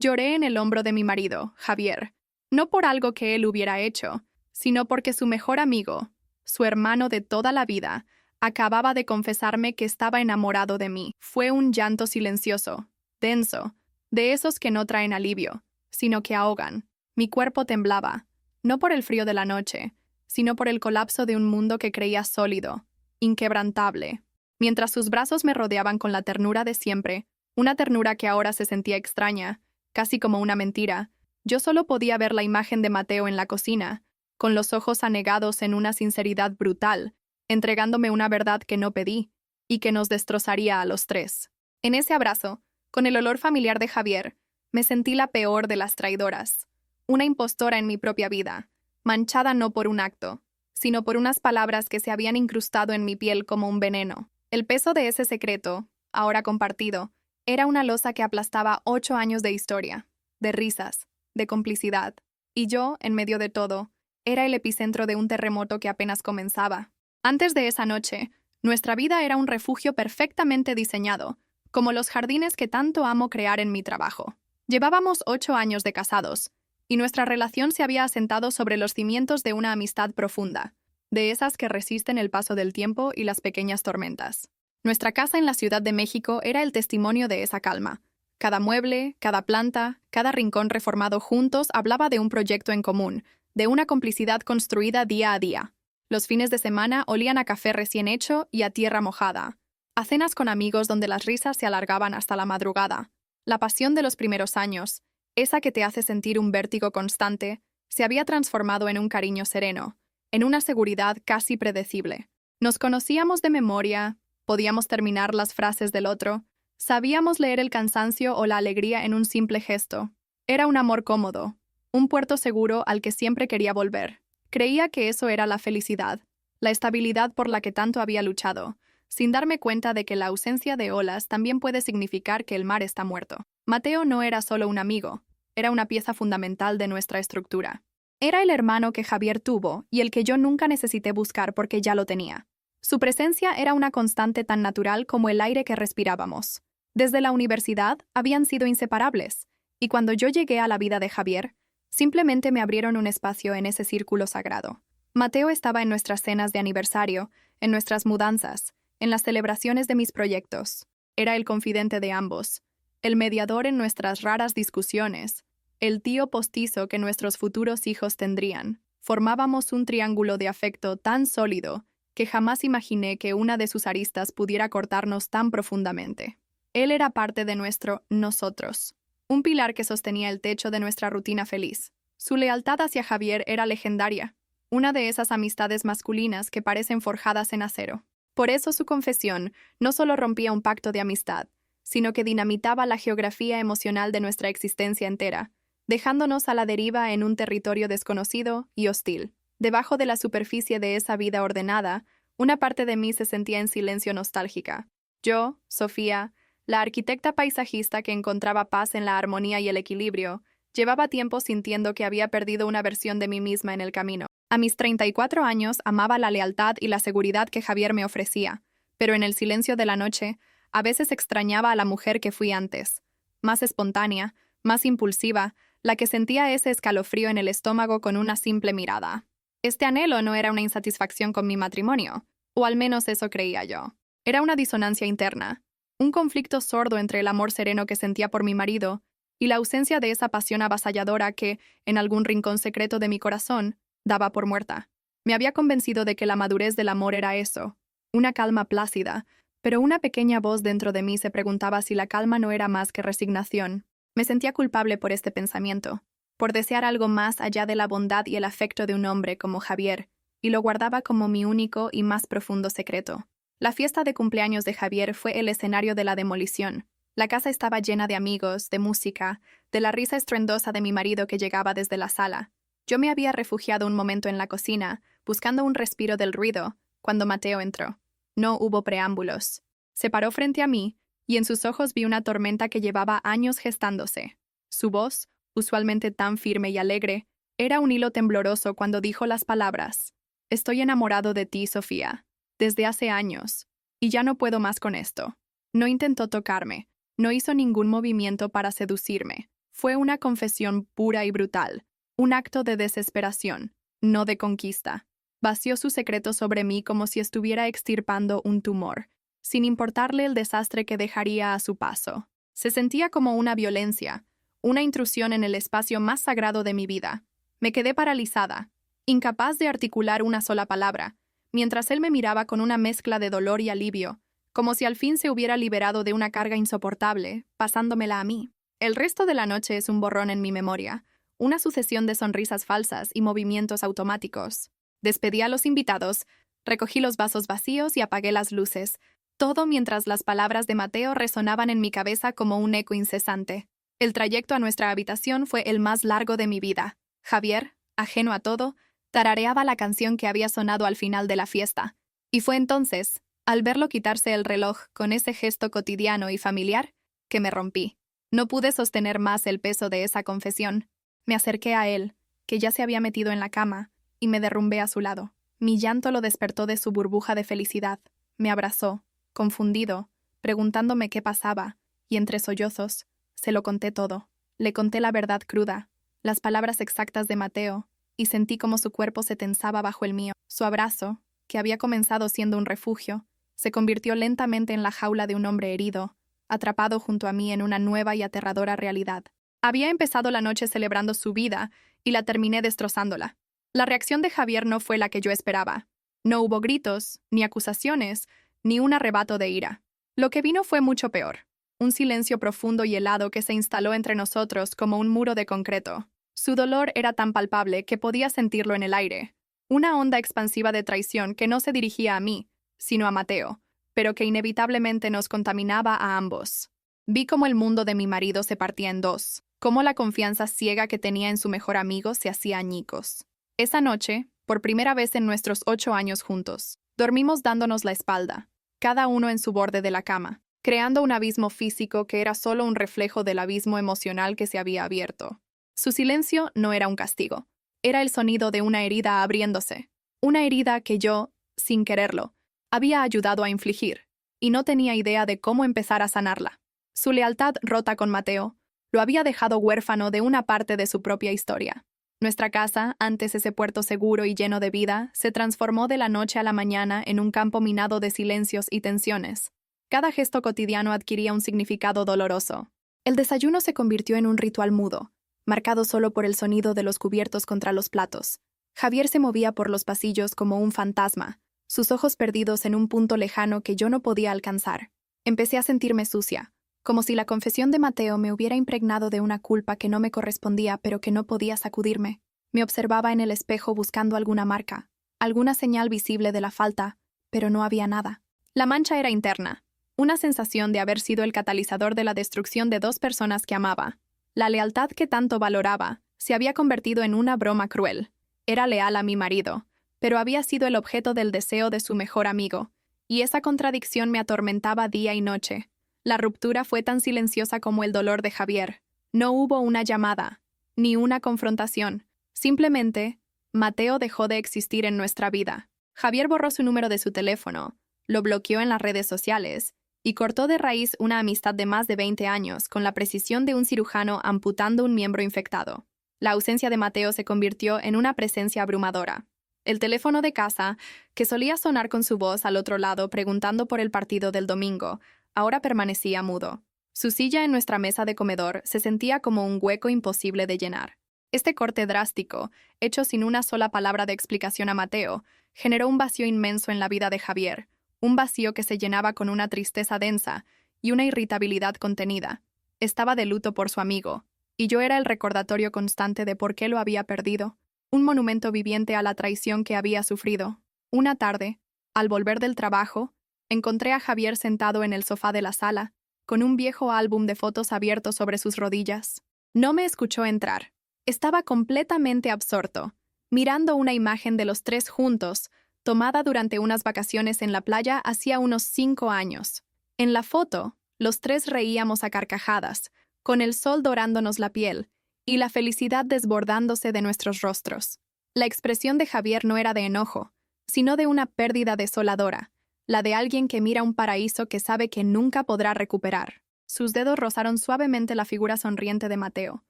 Lloré en el hombro de mi marido, Javier, no por algo que él hubiera hecho, sino porque su mejor amigo, su hermano de toda la vida, acababa de confesarme que estaba enamorado de mí. Fue un llanto silencioso, denso, de esos que no traen alivio, sino que ahogan. Mi cuerpo temblaba, no por el frío de la noche, sino por el colapso de un mundo que creía sólido, inquebrantable. Mientras sus brazos me rodeaban con la ternura de siempre, una ternura que ahora se sentía extraña, casi como una mentira, yo solo podía ver la imagen de Mateo en la cocina, con los ojos anegados en una sinceridad brutal, entregándome una verdad que no pedí, y que nos destrozaría a los tres. En ese abrazo, con el olor familiar de Javier, me sentí la peor de las traidoras, una impostora en mi propia vida, manchada no por un acto, sino por unas palabras que se habían incrustado en mi piel como un veneno. El peso de ese secreto, ahora compartido, era una losa que aplastaba 8 años de historia, de risas, de complicidad, y yo, en medio de todo, era el epicentro de un terremoto que apenas comenzaba. Antes de esa noche, nuestra vida era un refugio perfectamente diseñado, como los jardines que tanto amo crear en mi trabajo. Llevábamos 8 años de casados, y nuestra relación se había asentado sobre los cimientos de una amistad profunda, de esas que resisten el paso del tiempo y las pequeñas tormentas. Nuestra casa en la Ciudad de México era el testimonio de esa calma. Cada mueble, cada planta, cada rincón reformado juntos hablaba de un proyecto en común, de una complicidad construida día a día. Los fines de semana olían a café recién hecho y a tierra mojada, a cenas con amigos donde las risas se alargaban hasta la madrugada. La pasión de los primeros años, esa que te hace sentir un vértigo constante, se había transformado en un cariño sereno, en una seguridad casi predecible. Nos conocíamos de memoria, podíamos terminar las frases del otro, sabíamos leer el cansancio o la alegría en un simple gesto. Era un amor cómodo, un puerto seguro al que siempre quería volver. Creía que eso era la felicidad, la estabilidad por la que tanto había luchado, sin darme cuenta de que la ausencia de olas también puede significar que el mar está muerto. Mateo no era solo un amigo, era una pieza fundamental de nuestra estructura. Era el hermano que Javier tuvo y el que yo nunca necesité buscar porque ya lo tenía. Su presencia era una constante tan natural como el aire que respirábamos. Desde la universidad habían sido inseparables, y cuando yo llegué a la vida de Javier, simplemente me abrieron un espacio en ese círculo sagrado. Mateo estaba en nuestras cenas de aniversario, en nuestras mudanzas, en las celebraciones de mis proyectos. Era el confidente de ambos, el mediador en nuestras raras discusiones, el tío postizo que nuestros futuros hijos tendrían. Formábamos un triángulo de afecto tan sólido que jamás imaginé que una de sus aristas pudiera cortarnos tan profundamente. Él era parte de nuestro nosotros, un pilar que sostenía el techo de nuestra rutina feliz. Su lealtad hacia Javier era legendaria, una de esas amistades masculinas que parecen forjadas en acero. Por eso su confesión no solo rompía un pacto de amistad, sino que dinamitaba la geografía emocional de nuestra existencia entera, dejándonos a la deriva en un territorio desconocido y hostil. Debajo de la superficie de esa vida ordenada, una parte de mí se sentía en silencio nostálgica. Yo, Sofía, la arquitecta paisajista que encontraba paz en la armonía y el equilibrio, llevaba tiempo sintiendo que había perdido una versión de mí misma en el camino. A mis 34 años amaba la lealtad y la seguridad que Javier me ofrecía, pero en el silencio de la noche, a veces extrañaba a la mujer que fui antes, más espontánea, más impulsiva, la que sentía ese escalofrío en el estómago con una simple mirada. Este anhelo no era una insatisfacción con mi matrimonio, o al menos eso creía yo. Era una disonancia interna, un conflicto sordo entre el amor sereno que sentía por mi marido y la ausencia de esa pasión avasalladora que, en algún rincón secreto de mi corazón, daba por muerta. Me había convencido de que la madurez del amor era eso, una calma plácida, pero una pequeña voz dentro de mí se preguntaba si la calma no era más que resignación. Me sentía culpable por este pensamiento, por desear algo más allá de la bondad y el afecto de un hombre como Javier, y lo guardaba como mi único y más profundo secreto. La fiesta de cumpleaños de Javier fue el escenario de la demolición. La casa estaba llena de amigos, de música, de la risa estruendosa de mi marido que llegaba desde la sala. Yo me había refugiado un momento en la cocina, buscando un respiro del ruido, cuando Mateo entró. No hubo preámbulos. Se paró frente a mí, y en sus ojos vi una tormenta que llevaba años gestándose. Su voz, usualmente tan firme y alegre, era un hilo tembloroso cuando dijo las palabras: «Estoy enamorado de ti, Sofía, desde hace años, y ya no puedo más con esto». No intentó tocarme, no hizo ningún movimiento para seducirme. Fue una confesión pura y brutal, un acto de desesperación, no de conquista. Vació su secreto sobre mí como si estuviera extirpando un tumor, sin importarle el desastre que dejaría a su paso. Se sentía como una violencia, una intrusión en el espacio más sagrado de mi vida. Me quedé paralizada, incapaz de articular una sola palabra, mientras él me miraba con una mezcla de dolor y alivio, como si al fin se hubiera liberado de una carga insoportable, pasándomela a mí. El resto de la noche es un borrón en mi memoria, una sucesión de sonrisas falsas y movimientos automáticos. Despedí a los invitados, recogí los vasos vacíos y apagué las luces, todo mientras las palabras de Mateo resonaban en mi cabeza como un eco incesante. El trayecto a nuestra habitación fue el más largo de mi vida. Javier, ajeno a todo, tarareaba la canción que había sonado al final de la fiesta. Y fue entonces, al verlo quitarse el reloj con ese gesto cotidiano y familiar, que me rompí. No pude sostener más el peso de esa confesión. Me acerqué a él, que ya se había metido en la cama, y me derrumbé a su lado. Mi llanto lo despertó de su burbuja de felicidad. Me abrazó, confundido, preguntándome qué pasaba, y entre sollozos, se lo conté todo. Le conté la verdad cruda, las palabras exactas de Mateo, y sentí como su cuerpo se tensaba bajo el mío. Su abrazo, que había comenzado siendo un refugio, se convirtió lentamente en la jaula de un hombre herido, atrapado junto a mí en una nueva y aterradora realidad. Había empezado la noche celebrando su vida, y la terminé destrozándola. La reacción de Javier no fue la que yo esperaba. No hubo gritos, ni acusaciones, ni un arrebato de ira. Lo que vino fue mucho peor. Un silencio profundo y helado que se instaló entre nosotros como un muro de concreto. Su dolor era tan palpable que podía sentirlo en el aire. Una onda expansiva de traición que no se dirigía a mí, sino a Mateo, pero que inevitablemente nos contaminaba a ambos. Vi cómo el mundo de mi marido se partía en dos, cómo la confianza ciega que tenía en su mejor amigo se hacía añicos. Esa noche, por primera vez en nuestros 8 años juntos, dormimos dándonos la espalda, cada uno en su borde de la cama, creando un abismo físico que era solo un reflejo del abismo emocional que se había abierto. Su silencio no era un castigo, era el sonido de una herida abriéndose, una herida que yo, sin quererlo, había ayudado a infligir, y no tenía idea de cómo empezar a sanarla. Su lealtad rota con Mateo lo había dejado huérfano de una parte de su propia historia. Nuestra casa, antes ese puerto seguro y lleno de vida, se transformó de la noche a la mañana en un campo minado de silencios y tensiones. Cada gesto cotidiano adquiría un significado doloroso. El desayuno se convirtió en un ritual mudo, marcado solo por el sonido de los cubiertos contra los platos. Javier se movía por los pasillos como un fantasma, sus ojos perdidos en un punto lejano que yo no podía alcanzar. Empecé a sentirme sucia, como si la confesión de Mateo me hubiera impregnado de una culpa que no me correspondía pero que no podía sacudirme. Me observaba en el espejo buscando alguna marca, alguna señal visible de la falta, pero no había nada. La mancha era interna, una sensación de haber sido el catalizador de la destrucción de 2 personas que amaba. La lealtad que tanto valoraba se había convertido en una broma cruel. Era leal a mi marido, pero había sido el objeto del deseo de su mejor amigo, y esa contradicción me atormentaba día y noche. La ruptura fue tan silenciosa como el dolor de Javier. No hubo una llamada, ni una confrontación. Simplemente, Mateo dejó de existir en nuestra vida. Javier borró su número de su teléfono, lo bloqueó en las redes sociales y cortó de raíz una amistad de más de 20 años con la precisión de un cirujano amputando un miembro infectado. La ausencia de Mateo se convirtió en una presencia abrumadora. El teléfono de casa, que solía sonar con su voz al otro lado preguntando por el partido del domingo, ahora permanecía mudo. Su silla en nuestra mesa de comedor se sentía como un hueco imposible de llenar. Este corte drástico, hecho sin una sola palabra de explicación a Mateo, generó un vacío inmenso en la vida de Javier, un vacío que se llenaba con una tristeza densa y una irritabilidad contenida. Estaba de luto por su amigo, y yo era el recordatorio constante de por qué lo había perdido, un monumento viviente a la traición que había sufrido. Una tarde, al volver del trabajo, encontré a Javier sentado en el sofá de la sala, con un viejo álbum de fotos abierto sobre sus rodillas. No me escuchó entrar. Estaba completamente absorto, mirando una imagen de los 3 juntos, tomada durante unas vacaciones en la playa hacía unos 5 años. En la foto, los 3 reíamos a carcajadas, con el sol dorándonos la piel y la felicidad desbordándose de nuestros rostros. La expresión de Javier no era de enojo, sino de una pérdida desoladora, la de alguien que mira un paraíso que sabe que nunca podrá recuperar. Sus dedos rozaron suavemente la figura sonriente de Mateo,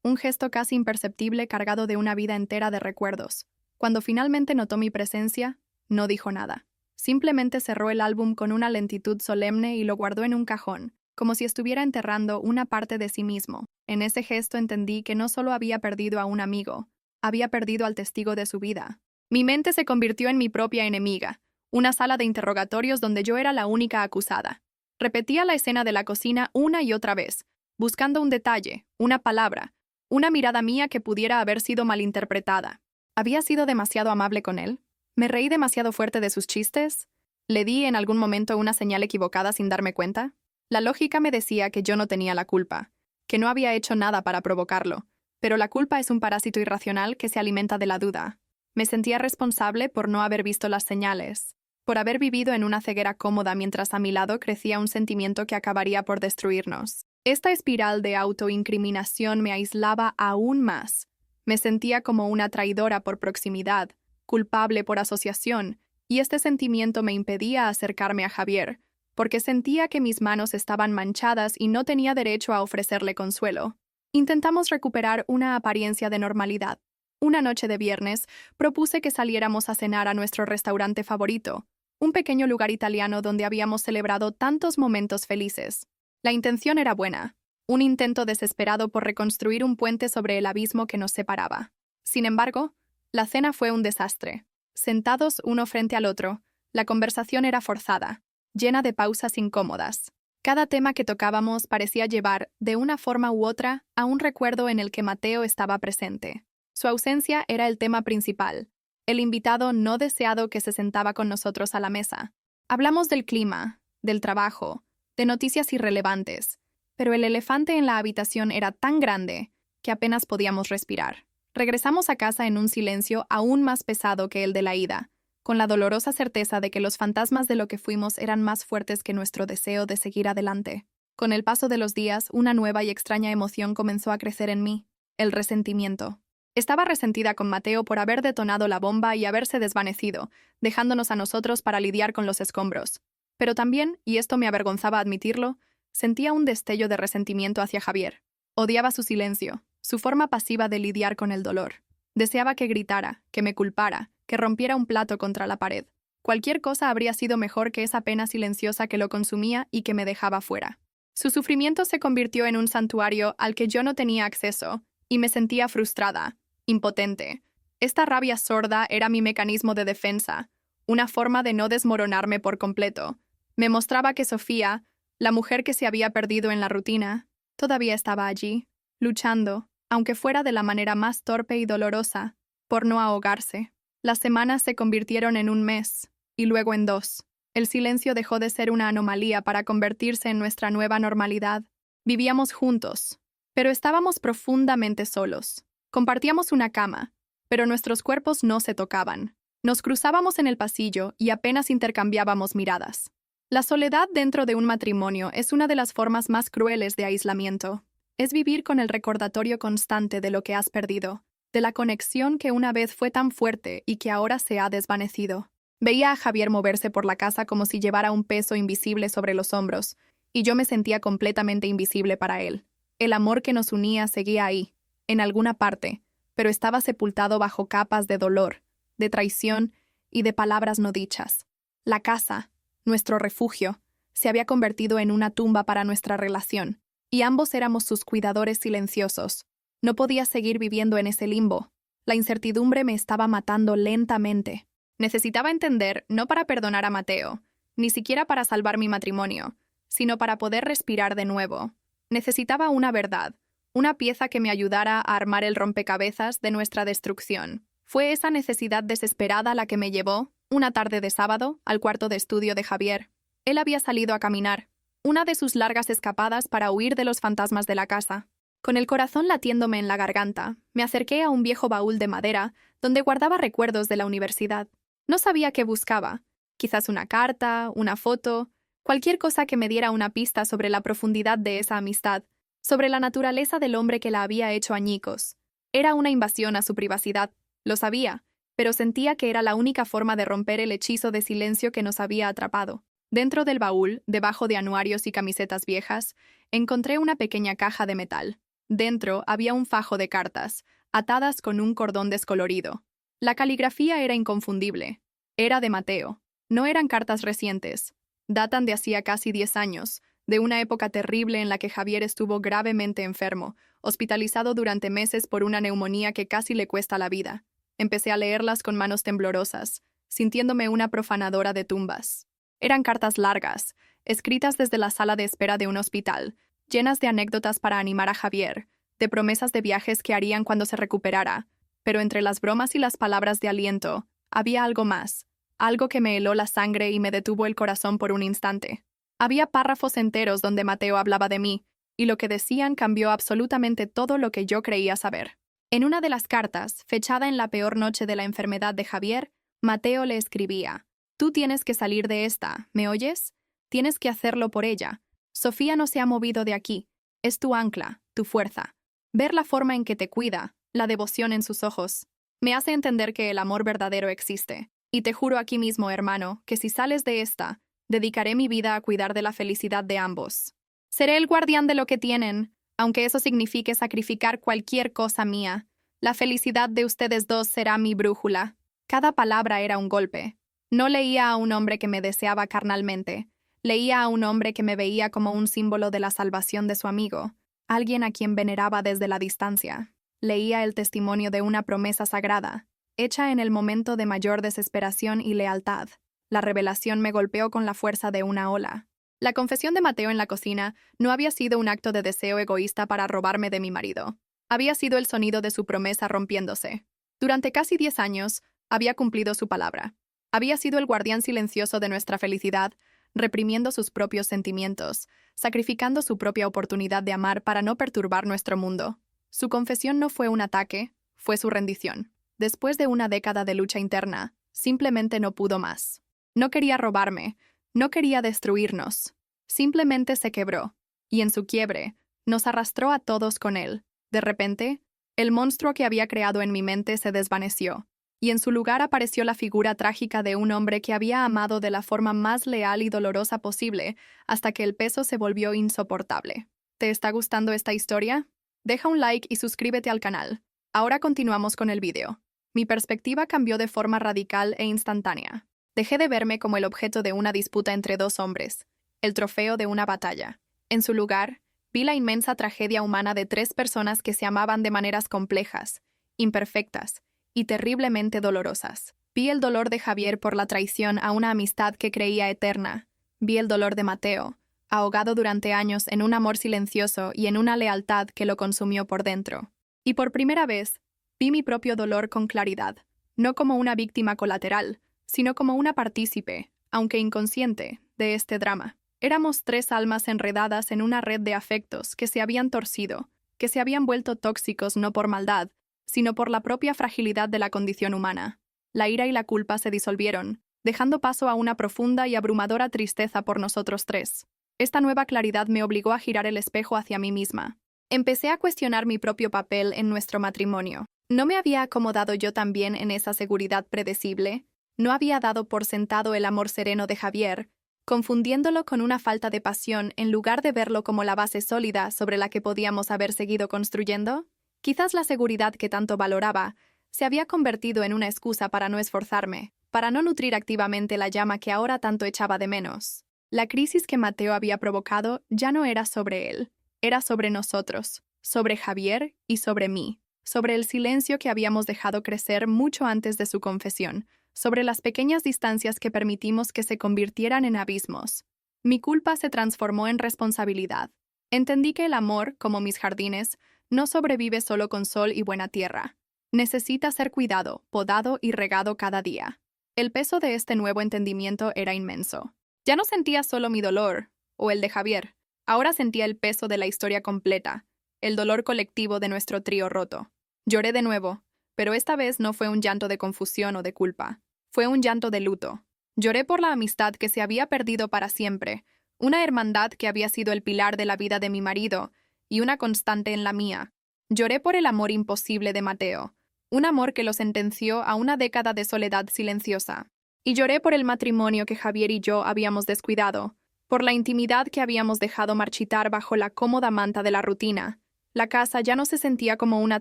un gesto casi imperceptible cargado de una vida entera de recuerdos. Cuando finalmente notó mi presencia, no dijo nada. Simplemente cerró el álbum con una lentitud solemne y lo guardó en un cajón, como si estuviera enterrando una parte de sí mismo. En ese gesto entendí que no solo había perdido a un amigo, había perdido al testigo de su vida. Mi mente se convirtió en mi propia enemiga, una sala de interrogatorios donde yo era la única acusada. Repetía la escena de la cocina una y otra vez, buscando un detalle, una palabra, una mirada mía que pudiera haber sido malinterpretada. ¿Había sido demasiado amable con él? ¿Me reí demasiado fuerte de sus chistes? ¿Le di en algún momento una señal equivocada sin darme cuenta? La lógica me decía que yo no tenía la culpa, que no había hecho nada para provocarlo, pero la culpa es un parásito irracional que se alimenta de la duda. Me sentía responsable por no haber visto las señales, por haber vivido en una ceguera cómoda mientras a mi lado crecía un sentimiento que acabaría por destruirnos. Esta espiral de autoincriminación me aislaba aún más. Me sentía como una traidora por proximidad, culpable por asociación, y este sentimiento me impedía acercarme a Javier, porque sentía que mis manos estaban manchadas y no tenía derecho a ofrecerle consuelo. Intentamos recuperar una apariencia de normalidad. Una noche de viernes, propuse que saliéramos a cenar a nuestro restaurante favorito, un pequeño lugar italiano donde habíamos celebrado tantos momentos felices. La intención era buena, un intento desesperado por reconstruir un puente sobre el abismo que nos separaba. Sin embargo, la cena fue un desastre. Sentados uno frente al otro, la conversación era forzada, llena de pausas incómodas. Cada tema que tocábamos parecía llevar, de una forma u otra, a un recuerdo en el que Mateo estaba presente. Su ausencia era el tema principal, el invitado no deseado que se sentaba con nosotros a la mesa. Hablamos del clima, del trabajo, de noticias irrelevantes, pero el elefante en la habitación era tan grande que apenas podíamos respirar. Regresamos a casa en un silencio aún más pesado que el de la ida, con la dolorosa certeza de que los fantasmas de lo que fuimos eran más fuertes que nuestro deseo de seguir adelante. Con el paso de los días, una nueva y extraña emoción comenzó a crecer en mí: el resentimiento. Estaba resentida con Mateo por haber detonado la bomba y haberse desvanecido, dejándonos a nosotros para lidiar con los escombros. Pero también, y esto me avergonzaba admitirlo, sentía un destello de resentimiento hacia Javier. Odiaba su silencio, su forma pasiva de lidiar con el dolor. Deseaba que gritara, que me culpara, que rompiera un plato contra la pared. Cualquier cosa habría sido mejor que esa pena silenciosa que lo consumía y que me dejaba fuera. Su sufrimiento se convirtió en un santuario al que yo no tenía acceso, y me sentía frustrada, impotente. Esta rabia sorda era mi mecanismo de defensa, una forma de no desmoronarme por completo. Me mostraba que Sofía, la mujer que se había perdido en la rutina, todavía estaba allí, luchando, aunque fuera de la manera más torpe y dolorosa, por no ahogarse. Las semanas se convirtieron en un mes, y luego en 2. El silencio dejó de ser una anomalía para convertirse en nuestra nueva normalidad. Vivíamos juntos, pero estábamos profundamente solos. Compartíamos una cama, pero nuestros cuerpos no se tocaban. Nos cruzábamos en el pasillo y apenas intercambiábamos miradas. La soledad dentro de un matrimonio es una de las formas más crueles de aislamiento. Es vivir con el recordatorio constante de lo que has perdido, de la conexión que una vez fue tan fuerte y que ahora se ha desvanecido. Veía a Javier moverse por la casa como si llevara un peso invisible sobre los hombros, y yo me sentía completamente invisible para él. El amor que nos unía seguía ahí, en alguna parte, pero estaba sepultado bajo capas de dolor, de traición y de palabras no dichas. La casa, nuestro refugio, se había convertido en una tumba para nuestra relación, y ambos éramos sus cuidadores silenciosos. No podía seguir viviendo en ese limbo. La incertidumbre me estaba matando lentamente. Necesitaba entender, no para perdonar a Mateo, ni siquiera para salvar mi matrimonio, sino para poder respirar de nuevo. Necesitaba una verdad, una pieza que me ayudara a armar el rompecabezas de nuestra destrucción. Fue esa necesidad desesperada la que me llevó, una tarde de sábado, al cuarto de estudio de Javier. Él había salido a caminar, una de sus largas escapadas para huir de los fantasmas de la casa. Con el corazón latiéndome en la garganta, me acerqué a un viejo baúl de madera donde guardaba recuerdos de la universidad. No sabía qué buscaba, quizás una carta, una foto, cualquier cosa que me diera una pista sobre la profundidad de esa amistad, sobre la naturaleza del hombre que la había hecho añicos. Era una invasión a su privacidad, lo sabía, pero sentía que era la única forma de romper el hechizo de silencio que nos había atrapado. Dentro del baúl, debajo de anuarios y camisetas viejas, encontré una pequeña caja de metal. Dentro había un fajo de cartas, atadas con un cordón descolorido. La caligrafía era inconfundible. Era de Mateo. No eran cartas recientes. Datan de hacía casi 10 años, de una época terrible en la que Javier estuvo gravemente enfermo, hospitalizado durante meses por una neumonía que casi le cuesta la vida. Empecé a leerlas con manos temblorosas, sintiéndome una profanadora de tumbas. Eran cartas largas, escritas desde la sala de espera de un hospital, llenas de anécdotas para animar a Javier, de promesas de viajes que harían cuando se recuperara, pero entre las bromas y las palabras de aliento, había algo más, algo que me heló la sangre y me detuvo el corazón por un instante. Había párrafos enteros donde Mateo hablaba de mí, y lo que decían cambió absolutamente todo lo que yo creía saber. En una de las cartas, fechada en la peor noche de la enfermedad de Javier, Mateo le escribía: «Tú tienes que salir de esta, ¿me oyes? Tienes que hacerlo por ella. Sofía no se ha movido de aquí. Es tu ancla, tu fuerza. Ver la forma en que te cuida, la devoción en sus ojos, me hace entender que el amor verdadero existe. Y te juro aquí mismo, hermano, que si sales de esta, dedicaré mi vida a cuidar de la felicidad de ambos. Seré el guardián de lo que tienen, aunque eso signifique sacrificar cualquier cosa mía. La felicidad de ustedes dos será mi brújula». Cada palabra era un golpe. No leía a un hombre que me deseaba carnalmente. Leía a un hombre que me veía como un símbolo de la salvación de su amigo, alguien a quien veneraba desde la distancia. Leía el testimonio de una promesa sagrada, hecha en el momento de mayor desesperación y lealtad. La revelación me golpeó con la fuerza de una ola. La confesión de Mateo en la cocina no había sido un acto de deseo egoísta para robarme de mi marido. Había sido el sonido de su promesa rompiéndose. Durante casi 10 años, había cumplido su palabra. Había sido el guardián silencioso de nuestra felicidad, reprimiendo sus propios sentimientos, sacrificando su propia oportunidad de amar para no perturbar nuestro mundo. Su confesión no fue un ataque, fue su rendición. Después de una década de lucha interna, simplemente no pudo más. No quería robarme, no quería destruirnos. Simplemente se quebró, y en su quiebre, nos arrastró a todos con él. De repente, el monstruo que había creado en mi mente se desvaneció, y en su lugar apareció la figura trágica de un hombre que había amado de la forma más leal y dolorosa posible hasta que el peso se volvió insoportable. ¿Te está gustando esta historia? Deja un like y suscríbete al canal. Ahora continuamos con el video. Mi perspectiva cambió de forma radical e instantánea. Dejé de verme como el objeto de una disputa entre dos hombres, el trofeo de una batalla. En su lugar, vi la inmensa tragedia humana de 3 personas que se amaban de maneras complejas, imperfectas y terriblemente dolorosas. Vi el dolor de Javier por la traición a una amistad que creía eterna. Vi el dolor de Mateo, ahogado durante años en un amor silencioso y en una lealtad que lo consumió por dentro. Y por primera vez, vi mi propio dolor con claridad, no como una víctima colateral, sino como una partícipe, aunque inconsciente, de este drama. Éramos 3 almas enredadas en una red de afectos que se habían torcido, que se habían vuelto tóxicos no por maldad, sino por la propia fragilidad de la condición humana. La ira y la culpa se disolvieron, dejando paso a una profunda y abrumadora tristeza por nosotros 3. Esta nueva claridad me obligó a girar el espejo hacia mí misma. Empecé a cuestionar mi propio papel en nuestro matrimonio. ¿No me había acomodado yo también en esa seguridad predecible? ¿No había dado por sentado el amor sereno de Javier, confundiéndolo con una falta de pasión en lugar de verlo como la base sólida sobre la que podíamos haber seguido construyendo? Quizás la seguridad que tanto valoraba se había convertido en una excusa para no esforzarme, para no nutrir activamente la llama que ahora tanto echaba de menos. La crisis que Mateo había provocado ya no era sobre él, era sobre nosotros, sobre Javier y sobre mí, sobre el silencio que habíamos dejado crecer mucho antes de su confesión, sobre las pequeñas distancias que permitimos que se convirtieran en abismos. Mi culpa se transformó en responsabilidad. Entendí que el amor, como mis jardines, no sobrevive solo con sol y buena tierra. Necesita ser cuidado, podado y regado cada día. El peso de este nuevo entendimiento era inmenso. Ya no sentía solo mi dolor, o el de Javier. Ahora sentía el peso de la historia completa, el dolor colectivo de nuestro trío roto. Lloré de nuevo, pero esta vez no fue un llanto de confusión o de culpa. Fue un llanto de luto. Lloré por la amistad que se había perdido para siempre, una hermandad que había sido el pilar de la vida de mi marido y una constante en la mía. Lloré por el amor imposible de Mateo, un amor que lo sentenció a una década de soledad silenciosa. Y lloré por el matrimonio que Javier y yo habíamos descuidado, por la intimidad que habíamos dejado marchitar bajo la cómoda manta de la rutina, La casa ya no se sentía como una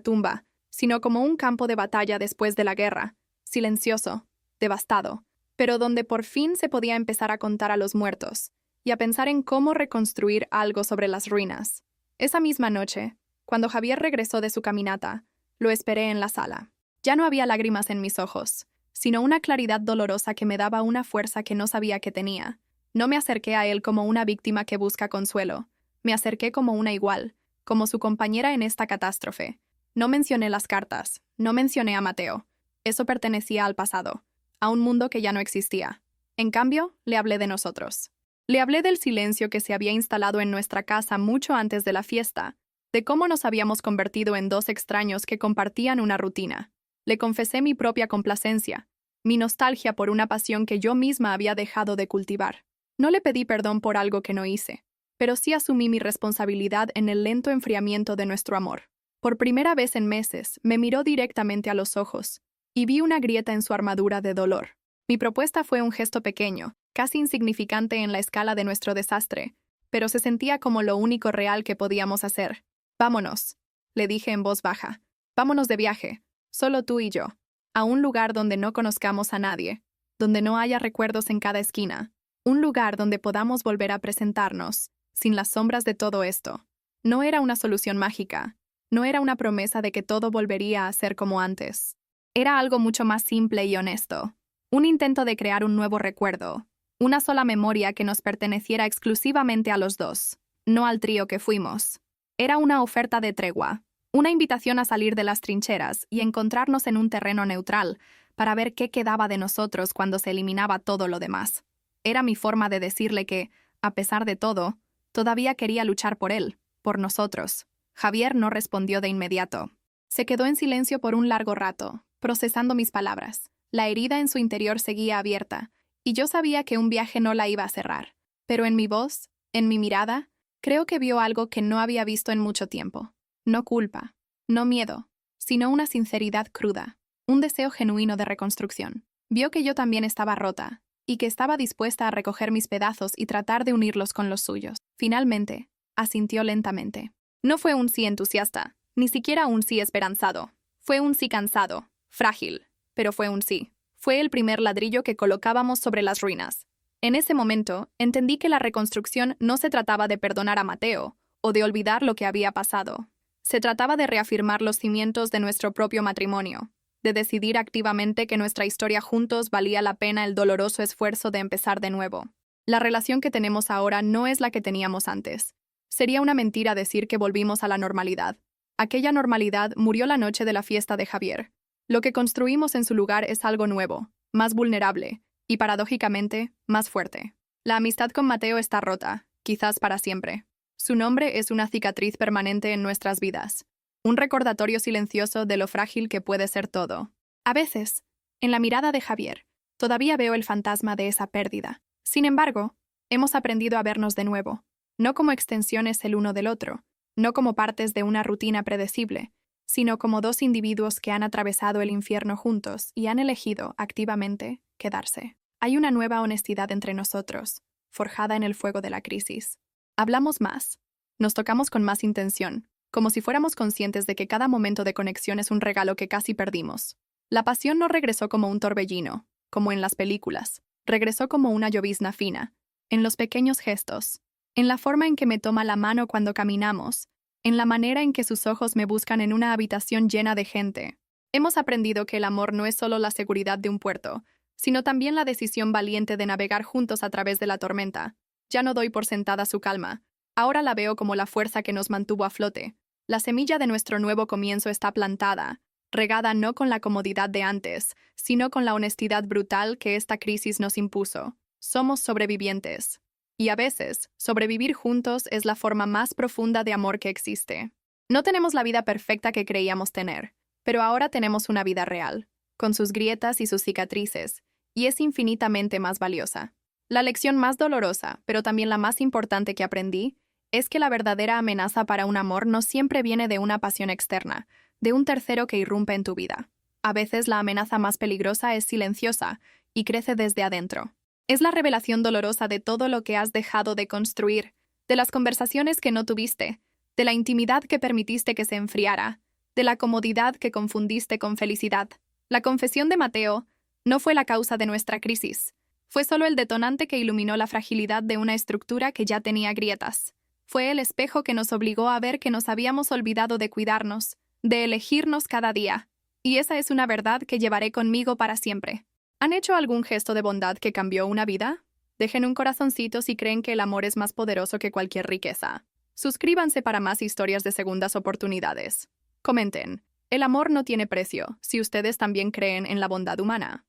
tumba, sino como un campo de batalla después de la guerra, silencioso, devastado, pero donde por fin se podía empezar a contar a los muertos y a pensar en cómo reconstruir algo sobre las ruinas. Esa misma noche, cuando Javier regresó de su caminata, lo esperé en la sala. Ya no había lágrimas en mis ojos, sino una claridad dolorosa que me daba una fuerza que no sabía que tenía. No me acerqué a él como una víctima que busca consuelo. Me acerqué como una igual, como su compañera en esta catástrofe. No mencioné las cartas, no mencioné a Mateo. Eso pertenecía al pasado, a un mundo que ya no existía. En cambio, le hablé de nosotros. Le hablé del silencio que se había instalado en nuestra casa mucho antes de la fiesta, de cómo nos habíamos convertido en dos extraños que compartían una rutina. Le confesé mi propia complacencia, mi nostalgia por una pasión que yo misma había dejado de cultivar. No le pedí perdón por algo que no hice, pero sí asumí mi responsabilidad en el lento enfriamiento de nuestro amor. Por primera vez en meses, me miró directamente a los ojos, y vi una grieta en su armadura de dolor. Mi propuesta fue un gesto pequeño, casi insignificante en la escala de nuestro desastre, pero se sentía como lo único real que podíamos hacer. «Vámonos», le dije en voz baja. «Vámonos de viaje, solo tú y yo, a un lugar donde no conozcamos a nadie, donde no haya recuerdos en cada esquina, un lugar donde podamos volver a presentarnos, sin las sombras de todo esto». No era una solución mágica, no era una promesa de que todo volvería a ser como antes. Era algo mucho más simple y honesto, un intento de crear un nuevo recuerdo, una sola memoria que nos perteneciera exclusivamente a los dos, no al trío que fuimos. Era una oferta de tregua, una invitación a salir de las trincheras y encontrarnos en un terreno neutral para ver qué quedaba de nosotros cuando se eliminaba todo lo demás. Era mi forma de decirle que, a pesar de todo, todavía quería luchar por él, por nosotros. Javier no respondió de inmediato. Se quedó en silencio por un largo rato, procesando mis palabras. La herida en su interior seguía abierta, y yo sabía que un viaje no la iba a cerrar. Pero en mi voz, en mi mirada, creo que vio algo que no había visto en mucho tiempo. No culpa, no miedo, sino una sinceridad cruda, un deseo genuino de reconstrucción. Vio que yo también estaba rota, y que estaba dispuesta a recoger mis pedazos y tratar de unirlos con los suyos. Finalmente, asintió lentamente. No fue un sí entusiasta, ni siquiera un sí esperanzado. Fue un sí cansado, frágil, pero fue un sí. Fue el primer ladrillo que colocábamos sobre las ruinas. En ese momento, entendí que la reconstrucción no se trataba de perdonar a Mateo o de olvidar lo que había pasado. Se trataba de reafirmar los cimientos de nuestro propio matrimonio, de decidir activamente que nuestra historia juntos valía la pena el doloroso esfuerzo de empezar de nuevo. La relación que tenemos ahora no es la que teníamos antes. Sería una mentira decir que volvimos a la normalidad. Aquella normalidad murió la noche de la fiesta de Javier. Lo que construimos en su lugar es algo nuevo, más vulnerable, y paradójicamente, más fuerte. La amistad con Mateo está rota, quizás para siempre. Su nombre es una cicatriz permanente en nuestras vidas, un recordatorio silencioso de lo frágil que puede ser todo. A veces, en la mirada de Javier, todavía veo el fantasma de esa pérdida. Sin embargo, hemos aprendido a vernos de nuevo, no como extensiones el uno del otro, no como partes de una rutina predecible, sino como dos individuos que han atravesado el infierno juntos y han elegido, activamente, quedarse. Hay una nueva honestidad entre nosotros, forjada en el fuego de la crisis. Hablamos más, nos tocamos con más intención, como si fuéramos conscientes de que cada momento de conexión es un regalo que casi perdimos. La pasión no regresó como un torbellino, como en las películas, regresó como una llovizna fina, en los pequeños gestos, en la forma en que me toma la mano cuando caminamos, en la manera en que sus ojos me buscan en una habitación llena de gente. Hemos aprendido que el amor no es solo la seguridad de un puerto, sino también la decisión valiente de navegar juntos a través de la tormenta. Ya no doy por sentada su calma. Ahora la veo como la fuerza que nos mantuvo a flote. La semilla de nuestro nuevo comienzo está plantada, regada no con la comodidad de antes, sino con la honestidad brutal que esta crisis nos impuso. Somos sobrevivientes. Y a veces, sobrevivir juntos es la forma más profunda de amor que existe. No tenemos la vida perfecta que creíamos tener, pero ahora tenemos una vida real, con sus grietas y sus cicatrices, y es infinitamente más valiosa. La lección más dolorosa, pero también la más importante que aprendí, es que la verdadera amenaza para un amor no siempre viene de una pasión externa, de un tercero que irrumpe en tu vida. A veces la amenaza más peligrosa es silenciosa y crece desde adentro. Es la revelación dolorosa de todo lo que has dejado de construir, de las conversaciones que no tuviste, de la intimidad que permitiste que se enfriara, de la comodidad que confundiste con felicidad. La confesión de Mateo no fue la causa de nuestra crisis. Fue solo el detonante que iluminó la fragilidad de una estructura que ya tenía grietas. Fue el espejo que nos obligó a ver que nos habíamos olvidado de cuidarnos, de elegirnos cada día. Y esa es una verdad que llevaré conmigo para siempre. ¿Han hecho algún gesto de bondad que cambió una vida? Dejen un corazoncito si creen que el amor es más poderoso que cualquier riqueza. Suscríbanse para más historias de segundas oportunidades. Comenten. El amor no tiene precio, si ustedes también creen en la bondad humana.